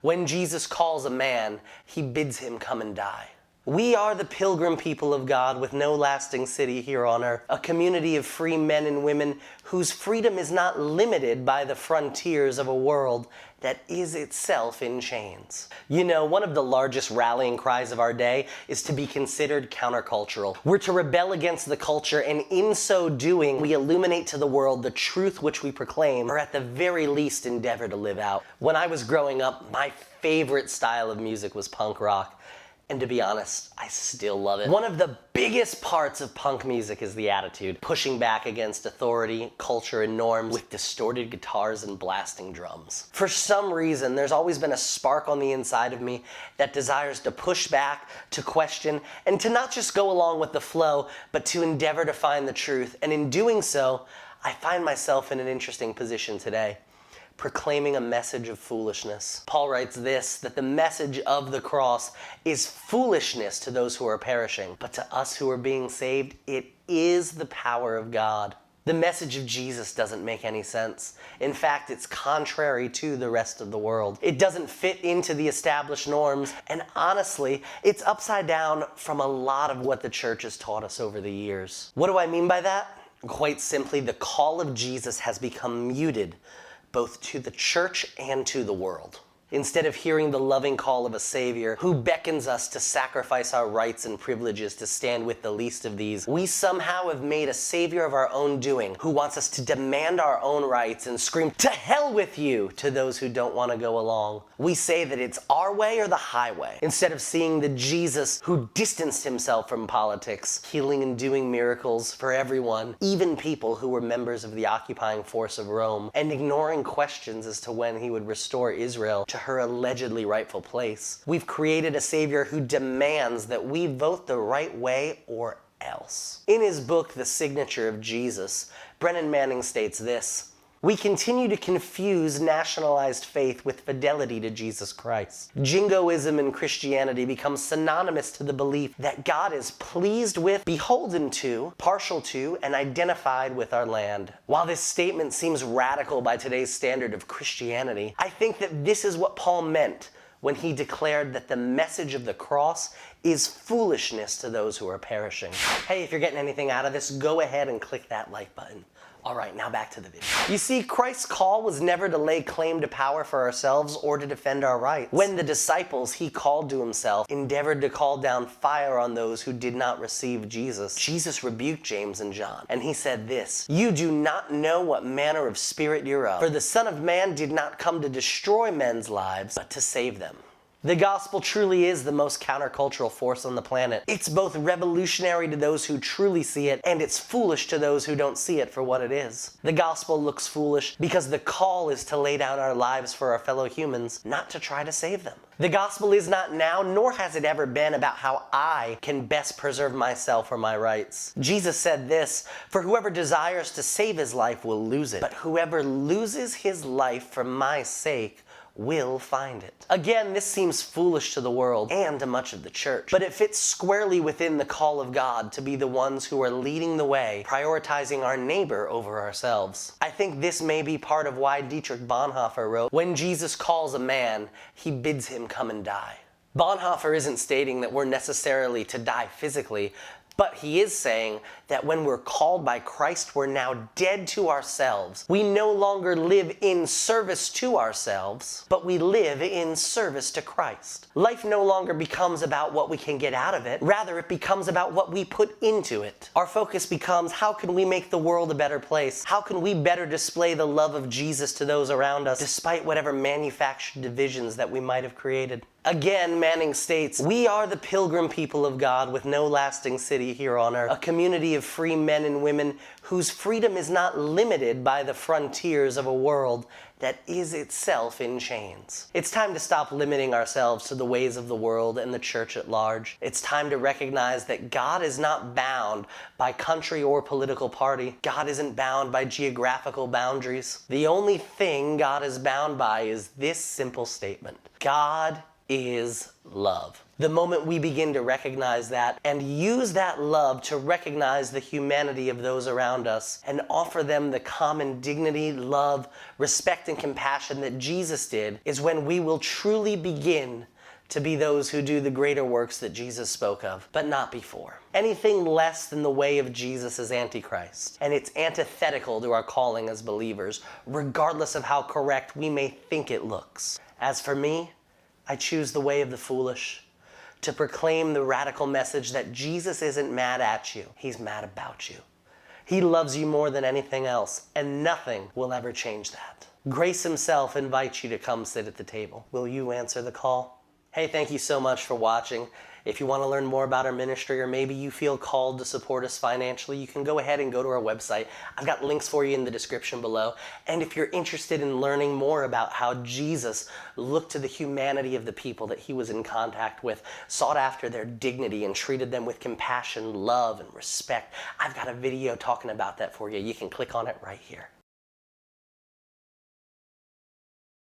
When Jesus calls a man, he bids him come and die. We are the pilgrim people of God with no lasting city here on earth, a community of free men and women whose freedom is not limited by the frontiers of a world that is itself in chains. You know, one of the largest rallying cries of our day is to be considered countercultural. We're to rebel against the culture, and in so doing, we illuminate to the world the truth which we proclaim, or at the very least endeavor to live out. When I was growing up, my favorite style of music was punk rock. And to be honest, I still love it. One of the biggest parts of punk music is the attitude, pushing back against authority, culture, and norms with distorted guitars and blasting drums. For some reason, there's always been a spark on the inside of me that desires to push back, to question, and to not just go along with the flow, but to endeavor to find the truth. And in doing so, I find myself in an interesting position today, proclaiming a message of foolishness. Paul writes this, that the message of the cross is foolishness to those who are perishing, but to us who are being saved, it is the power of God. The message of Jesus doesn't make any sense. In fact, it's contrary to the rest of the world. It doesn't fit into the established norms, and honestly, it's upside down from a lot of what the church has taught us over the years. What do I mean by that? Quite simply, the call of Jesus has become muted, both to the church and to the world. Instead of hearing the loving call of a Savior who beckons us to sacrifice our rights and privileges to stand with the least of these, we somehow have made a Savior of our own doing who wants us to demand our own rights and scream, "To hell with you!" to those who don't want to go along. We say that it's our way or the highway, instead of seeing the Jesus who distanced himself from politics, healing and doing miracles for everyone, even people who were members of the occupying force of Rome, and ignoring questions as to when he would restore Israel to her allegedly rightful place. We've created a Savior who demands that we vote the right way or else. In his book, The Signature of Jesus, Brennan Manning states this: "We continue to confuse nationalized faith with fidelity to Jesus Christ. Jingoism in Christianity becomes synonymous to the belief that God is pleased with, beholden to, partial to, and identified with our land." While this statement seems radical by today's standard of Christianity, I think that this is what Paul meant when he declared that the message of the cross is foolishness to those who are perishing. Hey, if you're getting anything out of this, go ahead and click that like button. All right, now back to the video. You see, Christ's call was never to lay claim to power for ourselves or to defend our rights. When the disciples he called to himself endeavored to call down fire on those who did not receive Jesus, Jesus rebuked James and John, and he said this: "You do not know what manner of spirit you're of, for the Son of Man did not come to destroy men's lives, but to save them." The gospel truly is the most countercultural force on the planet. It's both revolutionary to those who truly see it, and it's foolish to those who don't see it for what it is. The gospel looks foolish because the call is to lay down our lives for our fellow humans, not to try to save them. The gospel is not now, nor has it ever been, about how I can best preserve myself or my rights. Jesus said this: "For whoever desires to save his life will lose it, but whoever loses his life for my sake will find it." Again, this seems foolish to the world and to much of the church, but it fits squarely within the call of God to be the ones who are leading the way, prioritizing our neighbor over ourselves. I think this may be part of why Dietrich Bonhoeffer wrote, "When Jesus calls a man, he bids him come and die." Bonhoeffer isn't stating that we're necessarily to die physically, but he is saying that when we're called by Christ, we're now dead to ourselves. We no longer live in service to ourselves, but we live in service to Christ. Life no longer becomes about what we can get out of it. Rather, it becomes about what we put into it. Our focus becomes, how can we make the world a better place? How can we better display the love of Jesus to those around us, despite whatever manufactured divisions that we might have created? Again, Manning states, "We are the pilgrim people of God with no lasting city here on earth, a community of free men and women whose freedom is not limited by the frontiers of a world that is itself in chains." It's time to stop limiting ourselves to the ways of the world and the church at large. It's time to recognize that God is not bound by country or political party. God isn't bound by geographical boundaries. The only thing God is bound by is this simple statement: God is love. The moment we begin to recognize that and use that love to recognize the humanity of those around us and offer them the common dignity, love, respect, and compassion that Jesus did, is when we will truly begin to be those who do the greater works that Jesus spoke of, but not before. Anything less than the way of Jesus is Antichrist, and it's antithetical to our calling as believers, regardless of how correct we may think it looks. As for me, I choose the way of the foolish, to proclaim the radical message that Jesus isn't mad at you, he's mad about you. He loves you more than anything else, and nothing will ever change that. Grace himself invites you to come sit at the table. Will you answer the call? Hey, thank you so much for watching. If you want to learn more about our ministry, or maybe you feel called to support us financially, you can go ahead and go to our website. I've got links for you in the description below. And if you're interested in learning more about how Jesus looked to the humanity of the people that he was in contact with, sought after their dignity, and treated them with compassion, love, and respect, I've got a video talking about that for you. You can click on it right here.